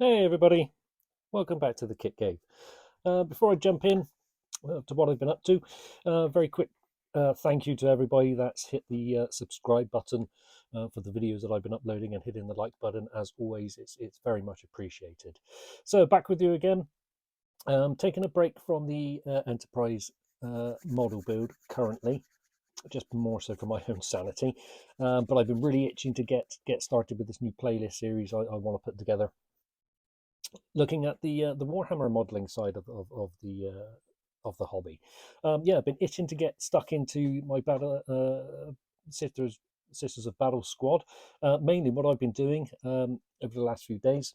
Hey everybody, welcome back to the Kit Cave. Before I jump in to what I've been up to, very quick thank you to everybody that's hit the subscribe button for the videos that I've been uploading and hitting the like button. As always, it's very much appreciated. So back with you again, taking a break from the Enterprise model build currently, just more so for my own sanity. But I've been really itching to get started with this new playlist series I want to put together, looking at the Warhammer modelling side of the hobby. Yeah, I've been itching to get stuck into my battle Sisters of Battle squad. Mainly, what I've been doing over the last few days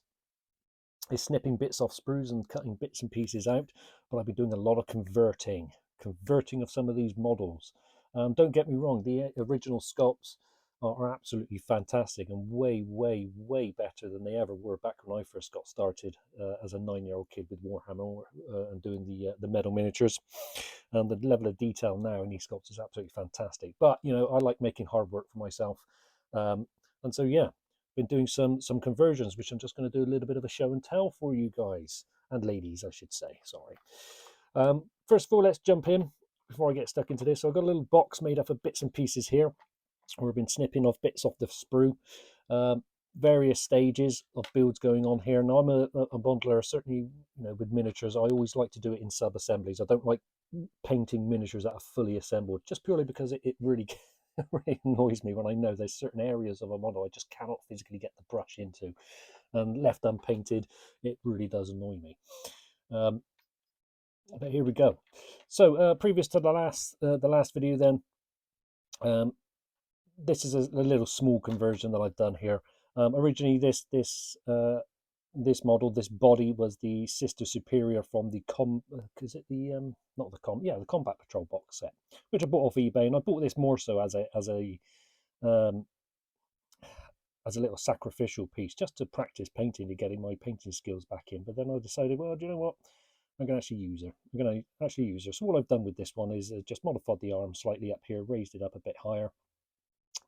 is snipping bits off sprues and cutting bits and pieces out. But I've been doing a lot of converting of some of these models. Don't get me wrong; the original sculpts are absolutely fantastic and way better than they ever were back when I first got started as a 9-year-old kid with Warhammer and doing the metal miniatures. And the level of detail now in these sculpts is absolutely fantastic. But I like making hard work for myself, and so yeah, been doing some conversions, which I'm just going to do a little bit of a show and tell for you guys and ladies, I should say. Sorry. First of all, let's jump in before I get stuck into this. So I've got a little box made up of bits and pieces here, where I've been snipping off bits off the sprue. Various stages of builds going on here. Now I'm a bundler, certainly, with miniatures. I always like to do it in sub assemblies. I don't like painting miniatures that are fully assembled, just purely because it really really annoys me when I know there's certain areas of a model I just cannot physically get the brush into, and left unpainted, it really does annoy me. But here we go. So previous to the last video, then, this is a little small conversion that I've done here. Originally, this model, this body, was the Sister Superior from the is it the not the the Combat Patrol box set, which I bought off eBay, and I bought this more so um, as a little sacrificial piece, just to practice painting, to getting my painting skills back in. But then I decided, well, do you know what? I'm going to actually use her. I'm going to actually use her. So what I've done with this one is just modified the arm slightly up here, raised it up a bit higher.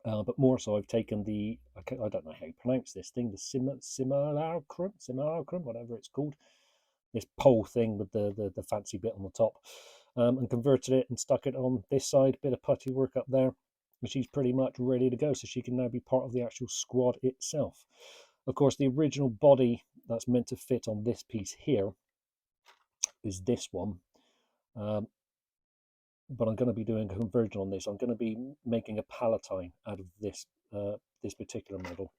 But more so, I've taken I don't know how you pronounce this thing, the simulacrum, whatever it's called, this pole thing with the fancy bit on the top, and converted it and stuck it on this side, bit of putty work up there, and she's pretty much ready to go, so she can now be part of the actual squad itself. Of course, the original body that's meant to fit on this piece here is this one. But I'm going to be doing a conversion on this. I'm going to be making a Palatine out of this particular model,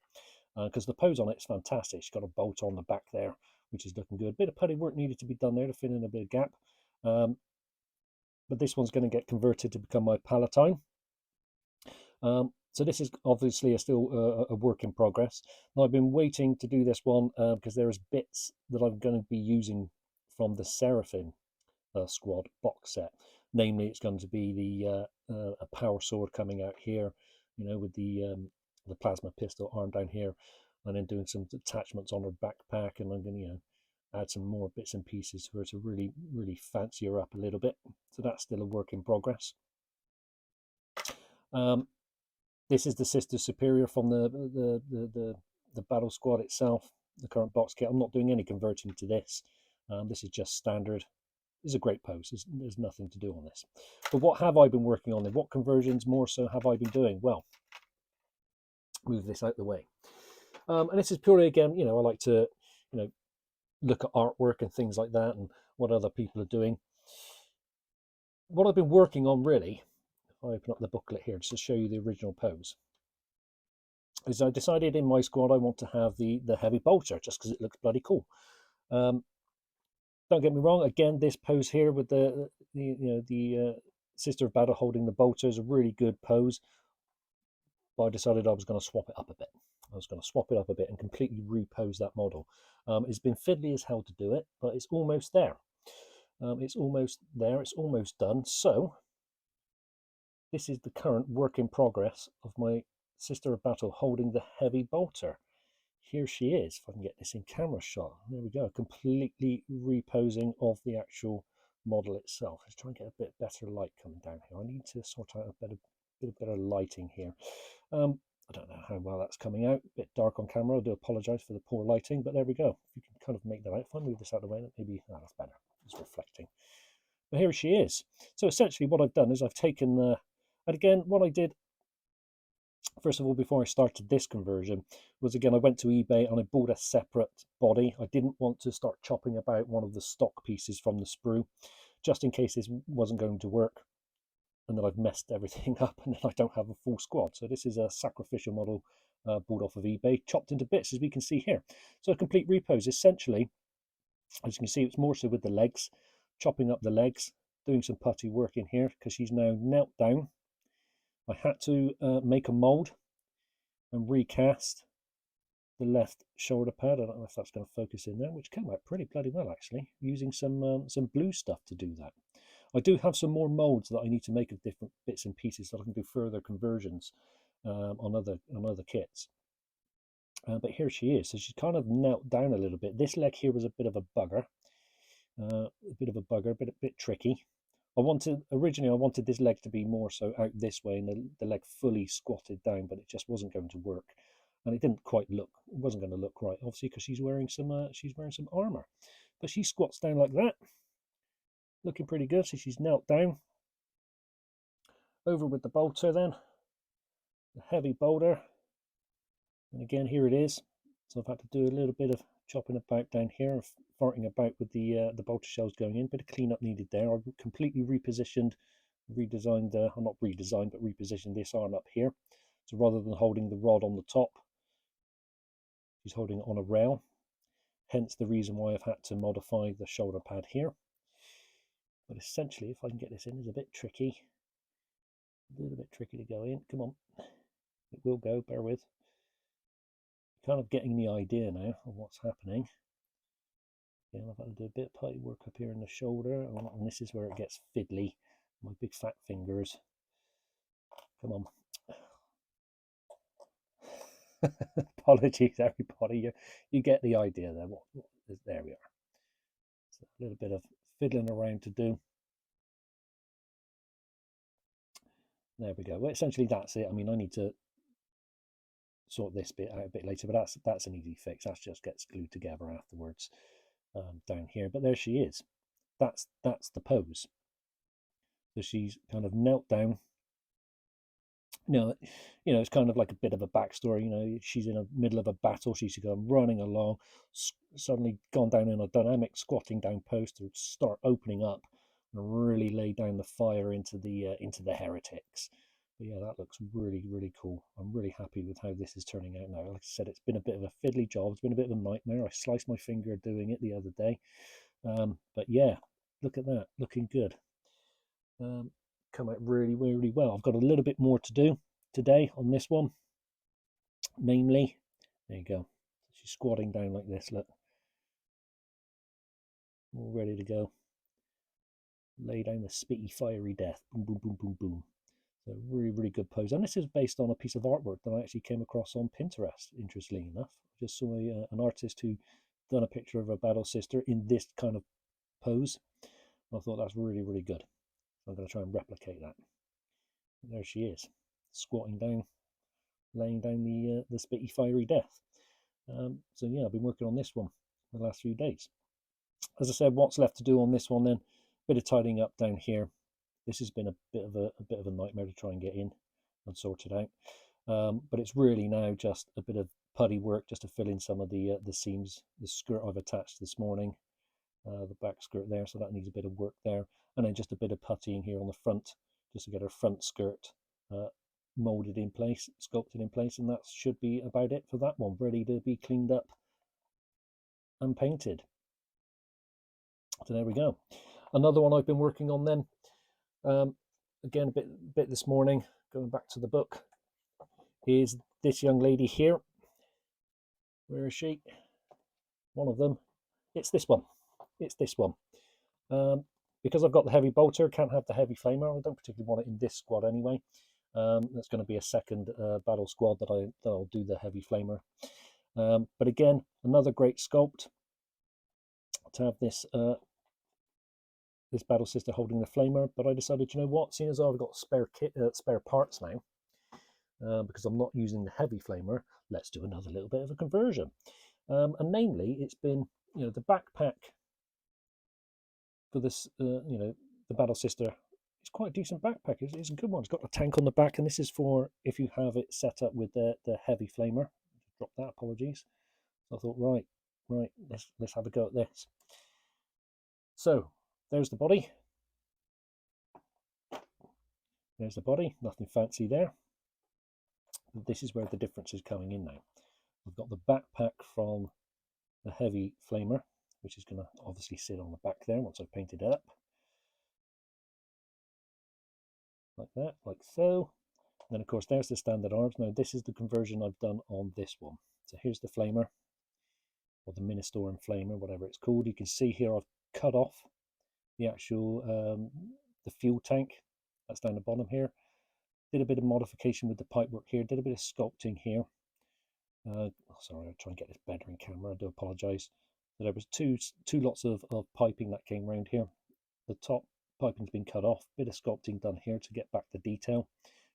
because the pose on it is fantastic. It's got a bolt on the back there, which is looking good. A bit of putty work needed to be done there to fill in a bit of gap, but this one's going to get converted to become my Palatine. So this is obviously still a work in progress. Now, I've been waiting to do this one because there's bits that I'm going to be using from the Seraphim squad box set. Namely, it's going to be a power sword coming out here, with the plasma pistol arm down here, and then doing some attachments on her backpack, and I'm going to add some more bits and pieces for her to really fancy her up a little bit. So that's still a work in progress. This is the Sister Superior from the battle squad itself, the current box kit. I'm not doing any converting to this. This is just standard. It's a great pose. There's nothing to do on this. But what have I been working on? And what conversions more so have I been doing? Well, move this out the way. And this is purely, again, I like to, look at artwork and things like that and what other people are doing. What I've been working on, really, if I open up the booklet here just to show you the original pose, is I decided in my squad I want to have the heavy bolter, just because it looks bloody cool. Don't get me wrong. Again, this pose here with the Sister of Battle holding the bolter is a really good pose. But I decided I was going to swap it up a bit. I was going to swap it up a bit and completely repose that model. It's been fiddly as hell to do it, but it's almost there. It's almost there. It's almost done. So this is the current work in progress of my Sister of Battle holding the heavy bolter. Here she is. If I can get this in camera shot. There we go. Completely reposing of the actual model itself. Let's try and get a bit better light coming down here. I need to sort out a bit better lighting here. I don't know how well that's coming out. A bit dark on camera. I do apologise for the poor lighting, but there we go. You can kind of make that out. If I move this out of the way, maybe that's better. It's reflecting. But here she is. So essentially what I've done is I've taken the, and again, what I did, first of all, before I started this conversion, was again, I went to eBay and I bought a separate body. I didn't want to start chopping about one of the stock pieces from the sprue, just in case this wasn't going to work and then I've messed everything up and then I don't have a full squad. So this is a sacrificial model bought off of eBay, chopped into bits, as we can see here. So a complete repose, essentially, as you can see, it's more so with the legs, chopping up the legs, doing some putty work in here because she's now knelt down. I had to make a mould and recast the left shoulder pad. I don't know if that's going to focus in there, which came out pretty bloody well actually, using some blue stuff to do that. I do have some more molds that I need to make of different bits and pieces so I can do further conversions on other kits. But here she is. So she's kind of knelt down a little bit. This leg here was a bit of a bugger, a bit tricky. Originally I wanted this leg to be more so out this way and the leg fully squatted down, but it just wasn't going to work, and it didn't quite look. It wasn't going to look right, obviously, because she's wearing some armor. But she squats down like that, looking pretty good. So she's knelt down. Over with the bolter then, the heavy boulder, and again here it is. So I've had to do a little bit of chopping about down here, farting about with the bolter shells going in. Bit of cleanup needed there. I've completely repositioned, redesigned, not redesigned, but repositioned this arm up here. So rather than holding the rod on the top, she's holding it on a rail. Hence the reason why I've had to modify the shoulder pad here. But essentially, if I can get this in, it's a bit tricky. A little bit tricky to go in. Come on. It will go, bear with. Kind of getting the idea now of what's happening. Again, I've had to do a bit of putty work up here in the shoulder, and this is where it gets fiddly. My big fat fingers. Come on. Apologies, everybody. You get the idea there. There we are. So a little bit of fiddling around to do. There we go. Well, essentially that's it. I mean, I need to sort this bit out a bit later, but that's an easy fix. That just gets glued together afterwards down here. But there she is. That's the pose. So she's kind of knelt down. It's kind of like a bit of a backstory. She's in the middle of a battle. She's gone running along, suddenly gone down in a dynamic squatting down post to start opening up and really lay down the fire into the heretics. But yeah, that looks really, really cool. I'm really happy with how this is turning out now. Like I said, it's been a bit of a fiddly job. It's been a bit of a nightmare. I sliced my finger doing it the other day. But yeah, look at that, looking good. Come out really, really well. I've got a little bit more to do today on this one. Namely, there you go. She's squatting down like this, look. All ready to go. Lay down the spitty, fiery death. Boom, boom, boom, boom, boom. So really, really good pose. And this is based on a piece of artwork that I actually came across on Pinterest, interestingly enough. I just saw an artist who done a picture of a battle sister in this kind of pose. I thought that's really, really good. So I'm going to try and replicate that. And there she is, squatting down, laying down the spitty, fiery death. So yeah, I've been working on this one for the last few days. As I said, what's left to do on this one then? Bit of tidying up down here. This has been a bit of a nightmare to try and get in and sort it out. But it's really now just a bit of putty work just to fill in some of the seams. The skirt I've attached this morning, the back skirt there, so that needs a bit of work there. And then just a bit of puttying here on the front, just to get her front skirt molded in place, sculpted in place, and that should be about it for that one, ready to be cleaned up and painted. So there we go. Another one I've been working on then, again a bit this morning, going back to the book, is this young lady here. Where is she? One of them. It's this one. Because I've got the heavy bolter, can't have the heavy flamer. I don't particularly want it in this squad anyway. That's going to be a second battle squad that I'll do the heavy flamer. But again, another great sculpt to have this this battle sister holding the flamer. But I decided, you know what, seeing as I've got spare parts now, because I'm not using the heavy flamer, let's do another little bit of a conversion. And namely, it's been, the backpack for this, the Battle Sister. It's quite a decent backpack. It's a good one. It's got a tank on the back, and this is for if you have it set up with the heavy flamer. Drop that, apologies. So I thought, right, let's have a go at this. So there's the body. There's the body. Nothing fancy there. But this is where the difference is coming in now. We've got the backpack from the heavy flamer, which is going to obviously sit on the back there once I've painted it up. Like that, like so. And then of course there's the standard arms. Now this is the conversion I've done on this one. So here's the flamer, or the Ministorum flamer, whatever it's called. You can see here I've cut off the actual the fuel tank. That's down the bottom here. Did a bit of modification with the pipework here. Did a bit of sculpting here. Sorry, I'll try and get this better in camera. I do apologise. So there was two lots of piping that came around here. The top piping's been cut off. Bit of sculpting done here to get back the detail.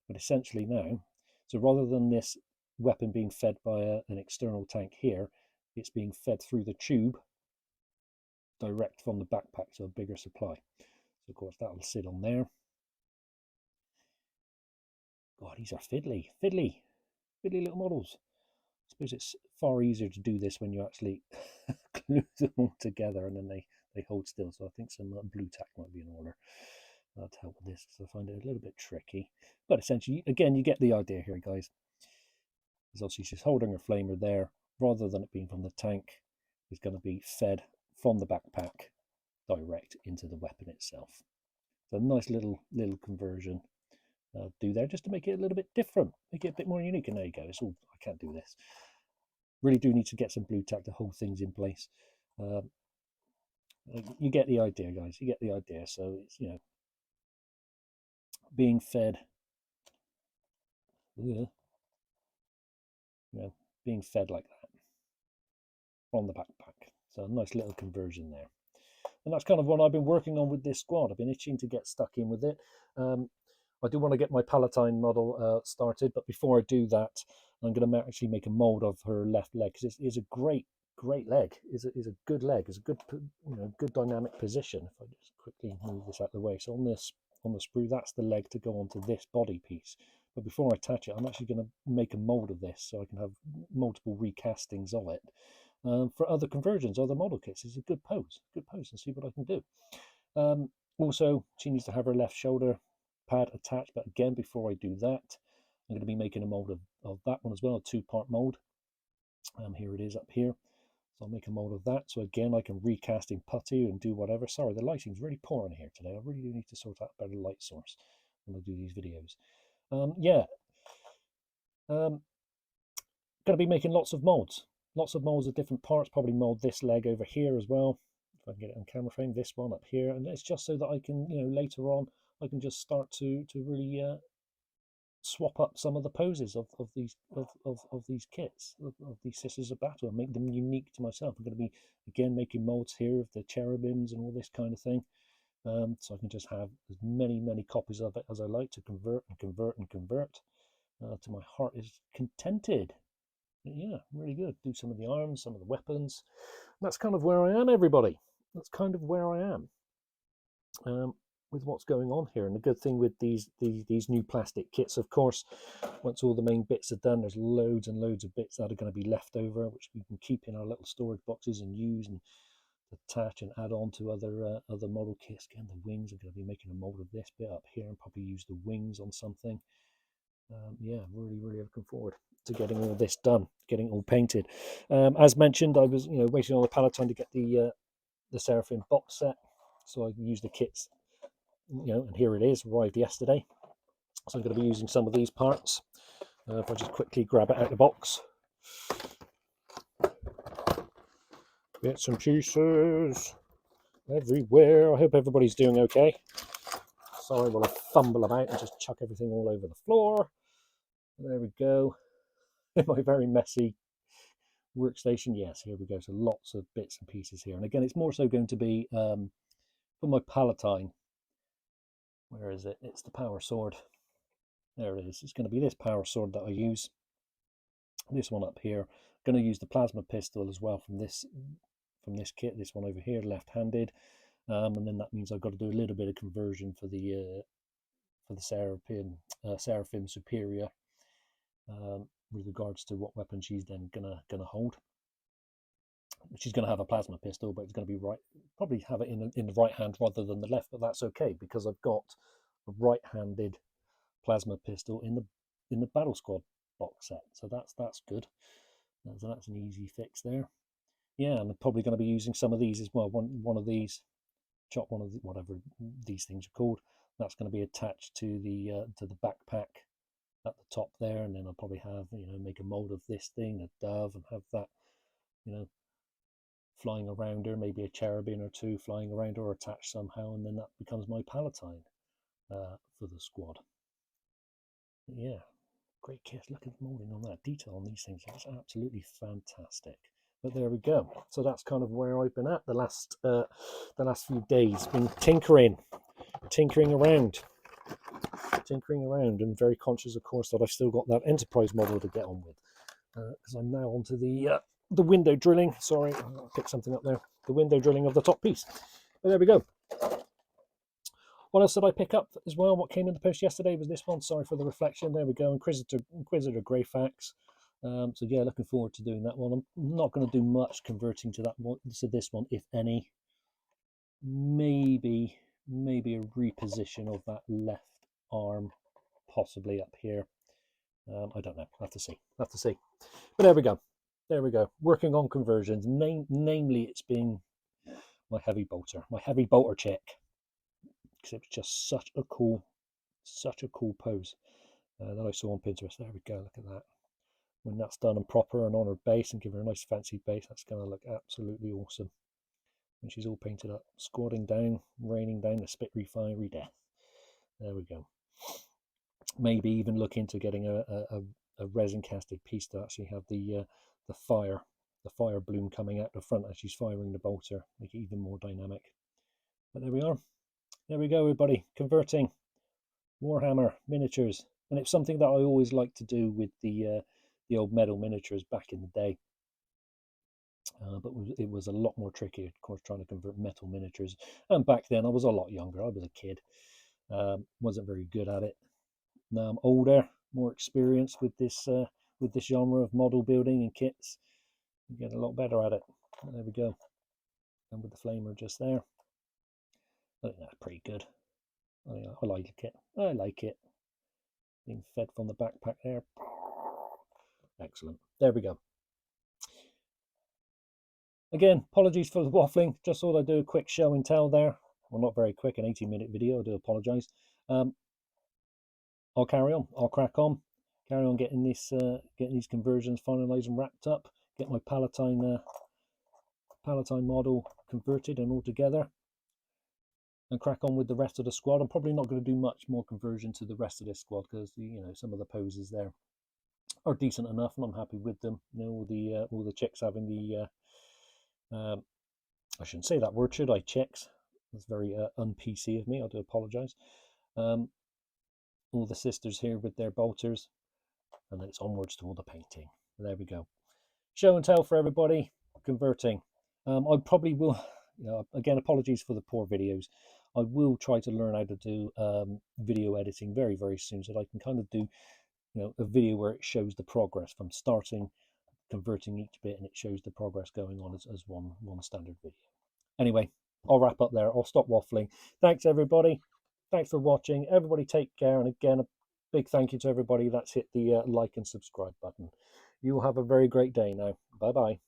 But essentially now, so rather than this weapon being fed by an external tank here, it's being fed through the tube direct from the backpack to a bigger supply. So of course that'll sit on there. God, these are fiddly little models. I suppose it's far easier to do this when you actually glue them all together and then they hold still. So I think some blue tack might be in order to help with this, because I find it a little bit tricky. But essentially, again, you get the idea here, guys. There's obviously she's holding her flamer there. Rather than it being from the tank, it's going to be fed from the backpack direct into the weapon itself. So a nice little conversion do there, just to make it a little bit different, make it a bit more unique. And there you go. It's all, I can't do this. Really do need to get some blue tack to hold things in place. You get the idea, guys. You get the idea. So it's, being fed, being fed like that from the backpack. So a nice little conversion there. And that's kind of what I've been working on with this squad. I've been itching to get stuck in with it. I do want to get my Palatine model started, but before I do that, I'm going to actually make a mold of her left leg, because it's a great leg. Is a good leg. It's a good good dynamic position. If I just quickly move this out of the way, so on the sprue, that's the leg to go onto this body piece. But before I attach it, I'm actually going to make a mold of this so I can have multiple recastings of it for other conversions, other model kits. It's a good pose, and see what I can do. Also, she needs to have her left shoulder pad attached, but again, before I do that, I'm going to be making a mold of that one as well, a two-part mold. Here it is up here. So I'll make a mold of that. So again, I can recast in putty and do whatever. Sorry, the lighting's really poor in here today. I really do need to sort out a better light source when I do these videos. Going to be making lots of molds of different parts. Probably mold this leg over here as well, if I can get it on camera frame. This one up here, and it's just so that I can, later on, I can just start to really swap up some of the poses of these kits, of these Sisters of Battle, and make them unique to myself. I'm going to be again making molds here of the cherubims and all this kind of thing, so I can just have as many copies of it as I like to convert to my heart is contented. Yeah, really good. Do some of the arms, some of the weapons. That's kind of where I am, everybody. That's kind of where I am with what's going on here. And the good thing with these new plastic kits, of course, once all the main bits are done, there's loads and loads of bits that are going to be left over, which we can keep in our little storage boxes and use and attach and add on to other model kits. Again, the wings, I'm going to be making a mold of this bit up here and probably use the wings on something. Yeah, really looking forward to getting all this done, getting all painted. As mentioned, I was waiting on the Palatine to get the Seraphim box set, so I can use the kits. And here it is, arrived yesterday. So I'm going to be using some of these parts. If I just quickly grab it out of the box. Bits and pieces everywhere. I hope everybody's doing okay. Sorry while I fumble about and just chuck everything all over the floor. There we go. In my very messy workstation. Yes, here we go. So lots of bits and pieces here. And again, it's more so going to be for my Palatine. Where is it? It's the power sword. There it is. It's going to be this power sword that I use. This one up here. I'm going to use the plasma pistol as well from this kit. This one over here, left-handed, and then that means I've got to do a little bit of conversion for the Seraphim Superior, with regards to what weapon she's then gonna hold. She's going to have a plasma pistol, but it's going to be probably have it in the right hand rather than the left, but that's okay because I've got a right-handed plasma pistol in the Battle Squad box set, so that's good. So that's an easy fix there. Yeah, I'm probably going to be using some of these as well. One of these, chop one of the, whatever these things are called. That's going to be attached to the backpack at the top there, and then I'll probably have, make a mold of this thing, a dove, and have that, flying around her, maybe a cherubim or two flying around her or attached somehow, and then that becomes my Palatine for the squad. Yeah, great kit. Look at the molding on that, detail on these things. It's absolutely fantastic. But there we go. So that's kind of where I've been at the last few days. Been tinkering around, and very conscious, of course, that I've still got that Enterprise model to get on with, because I'm now onto the window drilling. Sorry, I'll pick something up there. The window drilling of the top piece. But there we go. What else did I pick up as well? What came in the post yesterday was this one. Sorry for the reflection. There we go. Inquisitor Greyfax. So yeah, looking forward to doing that one. I'm not going to do much converting to that one, to this one, if any. Maybe a reposition of that left arm, possibly up here. I don't know. Have to see. But there we go. Working on conversions. Namely, it's been my heavy bolter check, because it was just such a cool pose that I saw on Pinterest. There we go. Look at that. When that's done and proper and on her base and give her a nice fancy base, that's going to look absolutely awesome. When she's all painted up, squatting down, raining down the spit fiery death. There we go. Maybe even look into getting a resin casted piece to actually have the fire bloom coming out the front as she's firing the bolter, make it even more dynamic. But there we are. There we go, everybody. Converting Warhammer miniatures, and it's something that I always liked to do with the old metal miniatures back in the day. But it was a lot more tricky, of course, trying to convert metal miniatures. And back then, I was a lot younger. I was a kid. Wasn't very good at it. Now I'm older, more experienced with this genre of model building and kits. I'm getting a lot better at it. There we go. And with the flamer just there, I think that's pretty good. I like it. I like it. Being fed from the backpack there. Excellent. There we go. Again, apologies for the waffling. Just thought I'd do a quick show and tell there. Well, not very quick, an 18-minute video. I do apologise. I'll carry on. I'll crack on. Carry on getting these conversions finalised and wrapped up. Get my Palatine model converted and all together, and crack on with the rest of the squad. I'm probably not going to do much more conversion to the rest of this squad because some of the poses there are decent enough, and I'm happy with them. All the chicks having the I shouldn't say that word, should I? Chicks. That's very un-PC of me. I do apologise. All the sisters here with their bolters, and then it's onwards to all the painting. There we go. Show and tell for everybody. Converting. I probably will. Again, apologies for the poor videos. I will try to learn how to do video editing very, very soon, so that I can kind of do a video where it shows the progress from starting, converting each bit, and it shows the progress going on as one standard video. Anyway, I'll wrap up there. I'll stop waffling. Thanks, everybody. Thanks for watching. Everybody take care. And again, a big thank you to everybody that's hit the like and subscribe button. You will have a very great day now. Bye-bye.